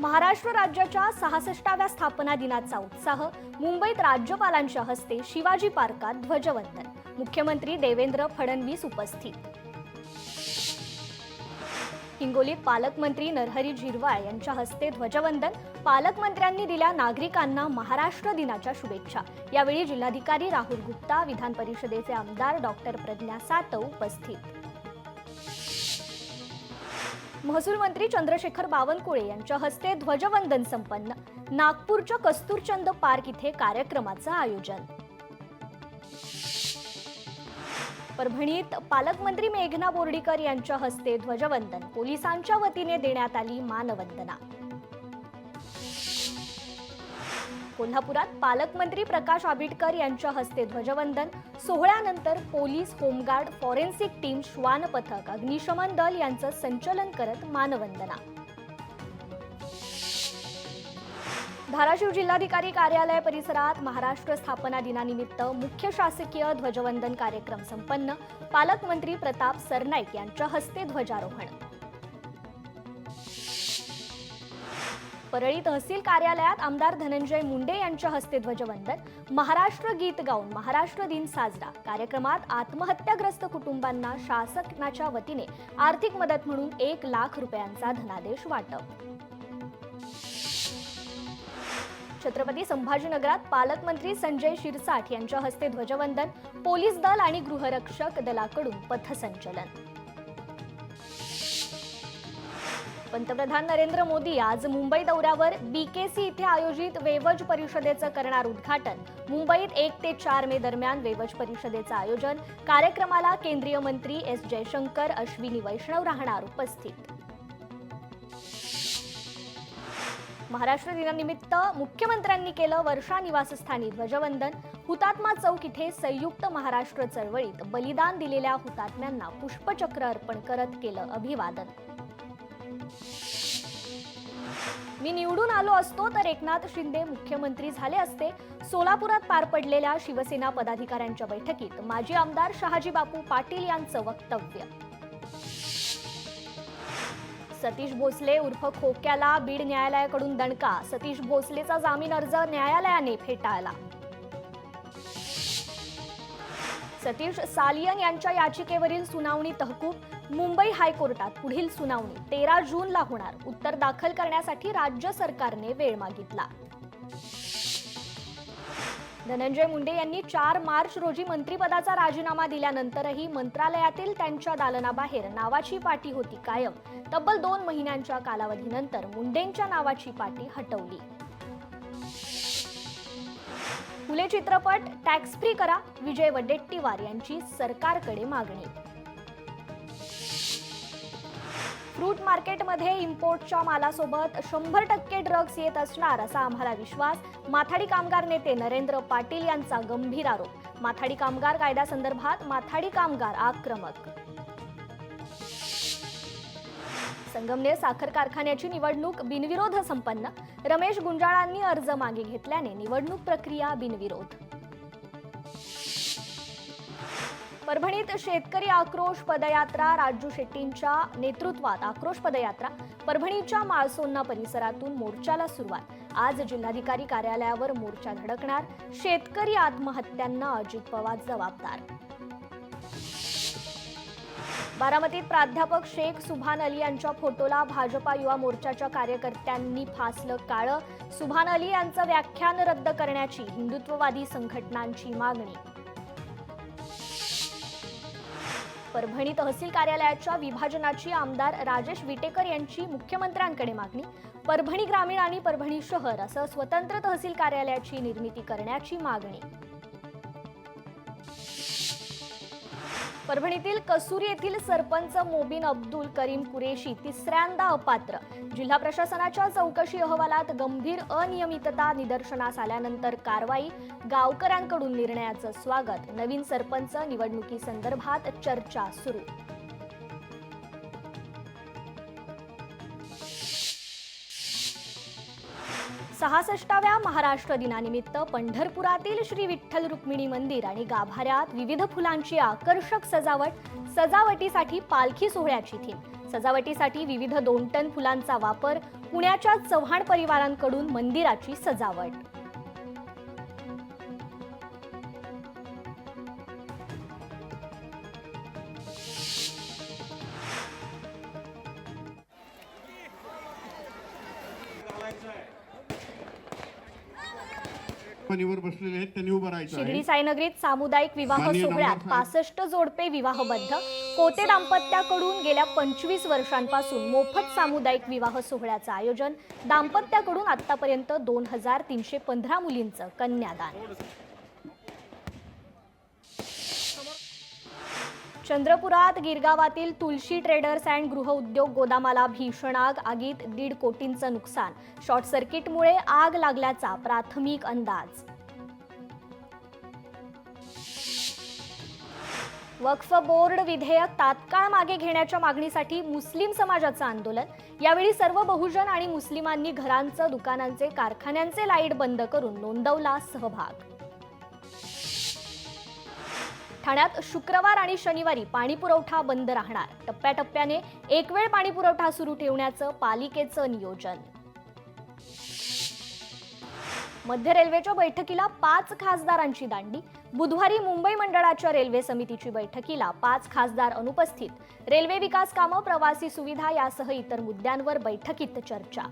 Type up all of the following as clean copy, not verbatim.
महाराष्ट्र राज्याच्या 66व्या स्थापना दिनाचा उत्साह मुंबईत राज्यपालांच्या हस्ते शिवाजी पार्कात ध्वजवंदन। मुख्यमंत्री देवेंद्र फडणवीस उपस्थित। हिंगोलीत पालकमंत्री नरहरी झिरवाळ यांच्या हस्ते ध्वजवंदन। पालकमंत्र्यांनी दिल्या नागरिकांना महाराष्ट्र दिनाच्या शुभेच्छा। यावेळी जिल्हाधिकारी राहुल गुप्ता, विधान परिषदेचे आमदार डॉक्टर प्रज्ञा सातव उपस्थित। महसूल मंत्री चंद्रशेखर बावनकुळे यांच्या हस्ते ध्वजवंदन संपन्न। नागपूरच्या कस्तुरचंद पार्क इथे कार्यक्रमाचं आयोजन। परभणीत पालकमंत्री मेघना बोर्डीकर यांच्या हस्ते ध्वजवंदन। पोलिसांच्या वतीने देण्यात आली मानवंदना। कोल्हापुरात पालकमंत्री प्रकाश आबिटकर यांच्या हस्ते ध्वजवंदन। सोहळ्यानंतर पोलीस, होमगार्ड, फॉरेन्सिक टीम, श्वान पथक, अग्निशमन दल यांचं संचलन करत मानवंदना। धाराशिव जिल्हाधिकारी कार्यालय परिसरात महाराष्ट्र स्थापना दिनानिमित्त मुख्य शासकीय ध्वजवंदन कार्यक्रम संपन्न। पालकमंत्री प्रताप सरनाईक यांच्या हस्ते ध्वजारोहण। परळी तहसील कार्यालयात आमदार धनंजय मुंडे यांच्या हस्ते ध्वजवंदन। महाराष्ट्र गीत गाऊन महाराष्ट्र दिन साजरा। कार्यक्रमात आत्महत्याग्रस्त कुटुंबांना शासनाच्या वतीने आर्थिक मदत म्हणून 1 लाख रुपयांचा धनादेश वाटप। छत्रपती संभाजीनगरात पालकमंत्री संजय शिरसाट यांच्या हस्ते ध्वजवंदन। पोलीस दल आणि गृहरक्षक दलाकडून पथसंचलन। पंतप्रधान नरेंद्र मोदी आज मुंबई दौऱ्यावर। बीकेसी इथे आयोजित वेवज परिषदेचं करणार उद्घाटन। मुंबईत 1 ते 4 मे दरम्यान वेवज परिषदेचं आयोजन। कार्यक्रमाला केंद्रीय मंत्री एस जयशंकर, अश्विनी वैष्णव राहणार उपस्थित। महाराष्ट्र दिनानिमित्त मुख्यमंत्र्यांनी केलं वर्षा निवासस्थानी ध्वजवंदन। हुतात्मा चौक इथे संयुक्त महाराष्ट्र चळवळीत बलिदान दिलेल्या हुतात्म्यांना पुष्पचक्र अर्पण करत केलं अभिवादन। मी निवडून आलो असतो तर एकनाथ शिंदे मुख्यमंत्री झाले असते। सोलापुरात पार पडलेल्या शिवसेना पदाधिकाऱ्यांच्या बैठकीत माजी आमदार शहाजी बापू पाटील यांचं वक्तव्य। सतीश भोसले उर्फ खोक्याला बीड न्यायालयाकडून दणका। सतीश भोसलेचा जामीन अर्ज न्यायालयाने फेटाळला। सतीश सालियन यांच्या याचिकेवरील सुनावणी तहकूब। मुंबई हायकोर्टात पुढील सुनावणी 13 जूनला होणार। उत्तर दाखल करण्यासाठी राज्य सरकारने वेळ मागितला। धनंजय मुंडे यांनी 4 मार्च रोजी मंत्रिपदाचा राजीनामा दिल्यानंतरही मंत्रालयातील त्यांच्या दालनाबाहेर नावाची पाटी होती कायम। तब्बल 2 महिन्यांच्या कालावधीनंतर मुंडेंच्या नावाची पाटी हटवली। फुले चित्रपट टॅक्स फ्री करा, विजय वडेट्टीवार यांची सरकारकडे मागणी। फ्रूट मार्केटमध्ये इम्पोर्टच्या मालासोबत 100% ड्रग्ज येत असणार असा आम्हाला विश्वास। माथाडी कामगार नेते नरेंद्र पाटील यांचा गंभीर आरोप। माथाडी कामगार कायद्यासंदर्भात माथाडी कामगार आक्रमक। संगमनेर साखर कारखान्याची निवडणूक बिनविरोध संपन्न। रमेश गुंजाळांनी अर्ज मागे घेतल्याने निवडणूक प्रक्रिया बिनविरोध। परभणीत शेतकरी आक्रोश पदयात्रा। राजू शेट्टींच्या नेतृत्वात आक्रोश पदयात्रा। परभणीच्या माळसोन्ना परिसरातून मोर्चाला सुरुवात। आज जिल्हाधिकारी कार्यालयावर मोर्चा धडकणार। शेतकरी आत्महत्यांना अजित पवार जबाबदार। बारामतीत प्राध्यापक शेख सुभान अली यांच्या फोटोला भाजपा युवा मोर्चाच्या कार्यकर्त्यांनी फासलं काळं। सुभान अली यांचं व्याख्यान रद्द करण्याची हिंदुत्ववादी संघटनांची मागणी। परभणी तहसील कार्यालयाच्या विभाजनाची आमदार राजेश विटेकर यांची मुख्यमंत्र्यांकडे मागणी। परभणी ग्रामीण आणि परभणी शहर असं स्वतंत्र तहसील कार्यालयाची निर्मिती करण्याची मागणी। परभणीतील कसुरी येथील सरपंच मोबिन अब्दुल करीम कुरेशी तिसऱ्यांदा अपात्र। जिल्हा प्रशासनाच्या चौकशी अहवालात गंभीर अनियमितता निदर्शनास आल्यानंतर कारवाई। गावकऱ्यांकडून निर्णयाचं स्वागत। नवीन सरपंच निवडणुकीसंदर्भात चर्चा सुरू। 66व्या महाराष्ट्र दिनानिमित्त पंढरपुरातील श्री विठ्ठल रुक्मिणी मंदिर आणि गाभाऱ्यात विविध फुलांची आकर्षक सजावट। सजावटीसाठी पालखी सोहळ्याची थीम। सजावटीसाठी विविध 2 टन फुलांचा वापर, पुण्याच्या चव्हाण परिवारांकडून मंदिराची सजावट. वर बसलेले आहेत त्यांनी उभं राहायचं आहे. शिर्डी साईनगरीत सामुदायिक विवाह माननीय सोहळ्यात नामदार 65 जोडपे विवाहबद्ध. कोते दाम्पत्याकडून गेल्या 25 वर्षांपासून मोफत सामुदायिक विवाह सोहळ्याचं आयोजन. दाम्पत्याकडून आतापर्यंत 2315 मुलींचं कन्यादान. चंद्रपुरात गिरगावातील तुलशी ट्रेडर्स अँड गृहउद्योग गोदामाला भीषण आग. आगीत 1.5 कोटींचं नुकसान. शॉर्ट सर्किटमुळे आग लागल्याचा प्राथमिक अंदाज. वक्फ बोर्ड विधेयक तात्काळ मागे घेण्याच्या मागणीसाठी मुस्लिम समाजाचं आंदोलन. यावेळी सर्व बहुजन आणि मुस्लिमांनी घरांचं, दुकानांचे, कारखान्यांचे लाईट बंद करून नोंदवला सहभाग. ठाण्यात शुक्रवार आणि शनिवारी पाणी पुरवठा बंद राहणार. टप्प्याटप्प्याने एक वेळ पाणी पुरवठा सुरू ठेवण्याचं पालिकेचं नियोजन. मध्य रेल्वेच्या बैठकीला 5 खासदारांची दांडी. बुधवारी मुंबई मंडळाच्या रेल्वे समितीची बैठकीला 5 खासदार अनुपस्थित. रेल्वे विकास कामं, प्रवासी सुविधा यासह इतर मुद्द्यांवर बैठकीत चर्चा.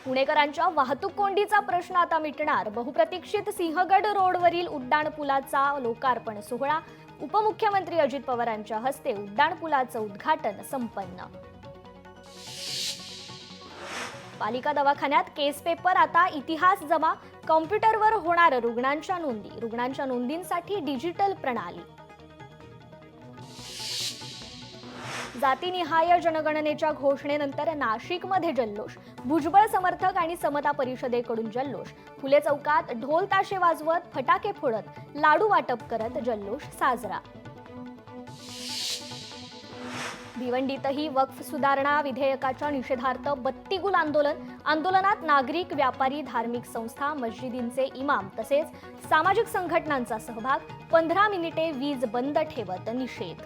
पुणेकरांच्या वाहतूक कोंडीचा प्रश्न आता मिटणार. बहुप्रतीक्षित सिंहगड रोडवरील उड्डाणपुलाचा लोकार्पण सोहळा. उपमुख्यमंत्री अजित पवारांच्या हस्ते उड्डाणपुलाचं उद्घाटन संपन्न. पालिका दवाखान्यात केस पेपर आता इतिहास जमा. कॉम्प्युटरवर होणार रुग्णांच्या नोंदी. रुग्णांच्या नोंदींसाठी डिजिटल प्रणाली. जातीनिहाय जनगणनेच्या घोषणेनंतर नाशिकमध्ये जल्लोष. भुजबळ समर्थक आणि समता परिषदेकडून जल्लोष. फुले चौकात ढोल ताशे वाजवत, फटाके फोडत, लाडू वाटप करत जल्लोष साजरा. भिवंडीतही वक्फ सुधारणा विधेयकाच्या निषेधार्थ बत्तीगुल आंदोलन. आंदोलनात नागरिक, व्यापारी, धार्मिक संस्था, मस्जिदींचे इमाम तसेच सामाजिक संघटनांचा सहभाग. 15 मिनिटे वीज बंद ठेवत निषेध.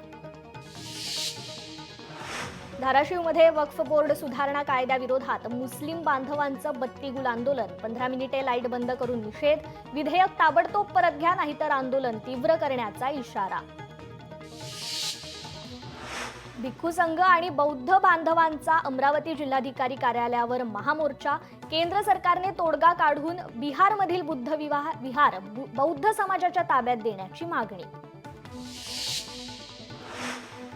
धाराशिवमध्ये वक्फ बोर्ड सुधारणा कायद्याविरोधात मुस्लिम बांधवांचं बत्तीगुल आंदोलन. 15 मिनिटे लाईट बंद करून निषेध. विधेयक ताबडतोब परत घ्या, नाहीतर आंदोलन तीव्र करण्याचा इशारा. भिक्खू संघ आणि बौद्ध बांधवांचा अमरावती जिल्हाधिकारी कार्यालयावर महामोर्चा. केंद्र सरकारने तोडगा काढून बिहारमधील बुद्ध विहार बौद्ध समाजाच्या ताब्यात देण्याची मागणी.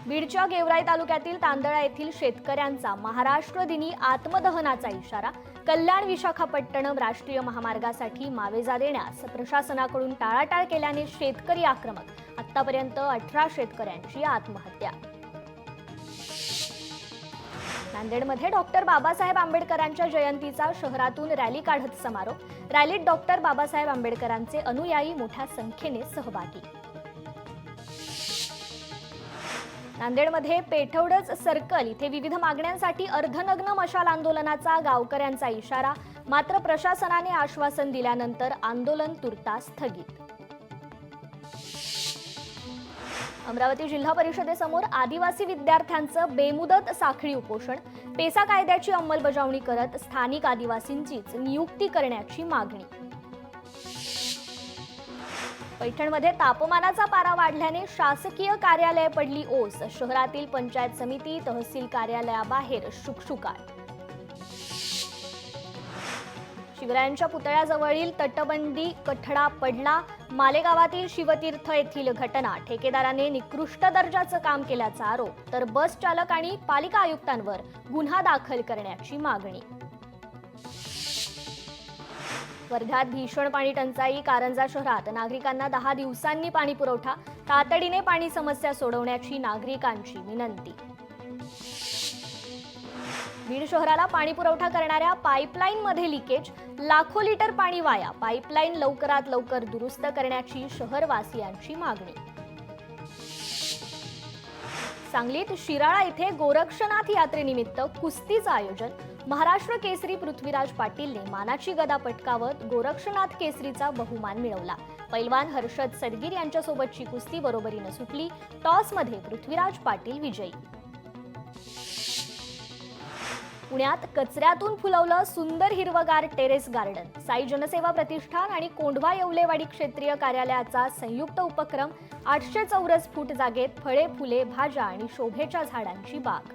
बीडच्या गेवराई तालुक्यातील तांदळा येथील शेतकऱ्यांचा महाराष्ट्र दिनी आत्मदहनाचा इशारा. कल्याण विशाखापट्टणम राष्ट्रीय महामार्गासाठी मावेजा देण्यास प्रशासनाकडून टाळाटाळ केल्याने शेतकरी आक्रमक. आतापर्यंत 18 शेतकऱ्यांची आत्महत्या. नांदेडमध्ये डॉक्टर बाबासाहेब आंबेडकरांच्या जयंतीचा शहरातून रॅली काढत समारोप. रॅलीत डॉक्टर बाबासाहेब आंबेडकरांचे अनुयायी मोठ्या संख्येने सहभागी. नांदेडमध्ये पेठवडच सर्कल इथे विविध मागण्यांसाठी अर्धनग्न मशाल आंदोलनाचा गावकऱ्यांचा इशारा. मात्र प्रशासनाने आश्वासन दिल्यानंतर आंदोलन तुर्तास स्थगित. अमरावती जिल्हा परिषदेसमोर आदिवासी विद्यार्थ्यांचं बेमुदत साखळी उपोषण. पेसा कायद्याची अंमलबजावणी करत स्थानिक आदिवासींचीच नियुक्ती करण्याची मागणी. पैठणमध्ये तापमानाचा पारा वाढल्याने शासकीय कार्यालये पडली ओस. शहरातील पंचायत समिती, तहसील कार्यालयाबाहेर शुकशुकाट. शिवरायांच्या पुतळ्याजवळील तटबंदी कठडा पडला. मालेगावातील शिवतीर्थ येथील घटना. ठेकेदाराने निकृष्ट दर्जाचं काम केल्याचा आरोप. तर बस चालक आणि पालिका आयुक्तांवर गुन्हा दाखल करण्याची मागणी. वर्ध्यात भीषण पाणी टंचाई. कारंजा शहरात नागरिकांना 10 दिवसांनी पाणी पुरवठा. तातडीने पाणी समस्या सोडवण्याची नागरिकांची विनंती. बीड शहराला पाणी पुरवठा करणाऱ्या पाईपलाईनमध्ये लिकेज. लाखो लिटर पाणी वाया. पाईपलाईन लवकरात लवकर दुरुस्त करण्याची शहरवासियांची मागणी. सांगलीत शिराळा येथे गोरक्षनाथ यात्रेनिमित्त कुस्तीचं आयोजन. महाराष्ट्र केसरी पृथ्वीराज पाटीलने मानाची गदा पटकावत गोरक्षनाथ केसरीचा बहुमान मिळवला. पैलवान हर्षद सदगीर यांच्यासोबतची कुस्ती बरोबरीनं सुटली. टॉसमध्ये पृथ्वीराज पाटील विजयी. पुण्यात कचऱ्यातून फुलवलं सुंदर हिरवगार टेरेस गार्डन. साई जनसेवा प्रतिष्ठान आणि कोंढवा येवलेवाडी क्षेत्रीय कार्यालयाचा संयुक्त उपक्रम. 800 चौरस फूट जागेत फळे, फुले, भाज्या आणि शोभेच्या झाडांची बाग.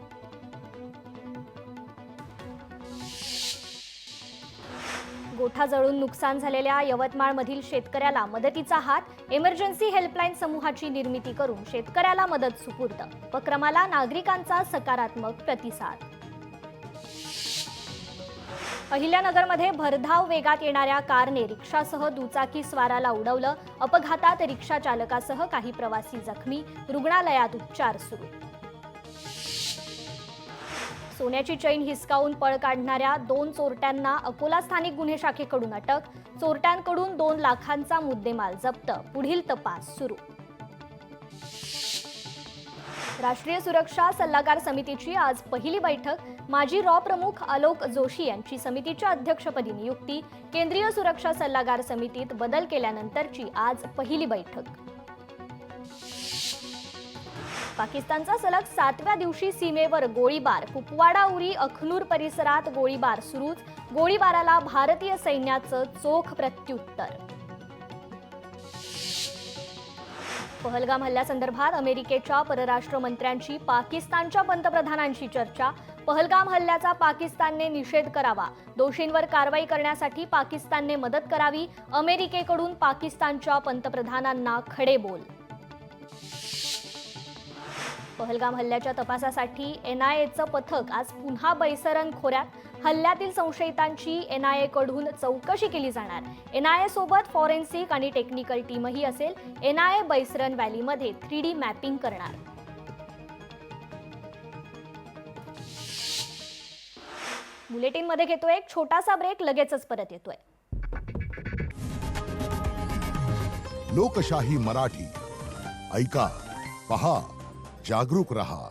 गोठा जळून नुकसान झालेल्या यवतमाळमधील शेतकऱ्याला मदतीचा हात. एमर्जन्सी हेल्पलाईन समूहाची निर्मिती करून शेतकऱ्याला मदत सुपूर्द. उपक्रमाला नागरिकांचा सकारात्मक प्रतिसाद. अहिल्यानगरमध्ये भरधाव वेगात येणाऱ्या कारने रिक्षासह दुचाकी स्वाराला उडवलं. अपघातात रिक्षा चालकासह काही प्रवासी जखमी. रुग्णालयात उपचार सुरू. सोन्याची चैन हिसकावून पळ काढणाऱ्या 2 चोरट्यांना अकोला स्थानिक गुन्हे शाखेकडून अटक. चोरट्यांकडून 2 लाखांचा मुद्देमाल जप्त. पुढील तपास सुरू. राष्ट्रीय सुरक्षा सल्लागार समितीची आज पहिली बैठक. माजी रॉ प्रमुख आलोक जोशी यांची समितीच्या अध्यक्षपदी नियुक्ती. केंद्रीय सुरक्षा सल्लागार समितीत बदल केल्यानंतरची आज पहिली बैठक. पाकिस्तानचा सलग 7व्या दिवशी सीमेवर गोळीबार. कुपवाडा उरी अखनूर परिसरात गोळीबार सुरूच. गोळीबाराला भारतीय सैन्याचं चोख प्रत्युत्तर. पहलगाम हल्ल्यासंदर्भात अमेरिकेच्या परराष्ट्र मंत्र्यांची पाकिस्तानच्या पंतप्रधानांशी चर्चा. पहलगाम हल्ल्याचा पाकिस्तानने निषेध करावा. दोषींवर कारवाई करण्यासाठी पाकिस्तानने मदत करावी. अमेरिकेकडून पाकिस्तानच्या पंतप्रधानांना खडे बोल. पहलगाम हल्ल्याच्या तपासासाठी एनआयएचं पथक आज पुन्हा बैसरन खोऱ्यात. हल्ल्यातील संशयितांची एनआयएकडून चौकशी केली जाणार. एनआयए सोबत फॉरेन्सिक आणि टेक्निकल टीमही असेल. एनआयए बैसरन व्हॅलीमध्ये 3D मॅपिंग करणार. बुलेटिनमध्ये घेतोय एक छोटासा ब्रेक. लगेचच परत येतोय. लोकशाही मराठी ऐका, पहा, जागरूक रहा.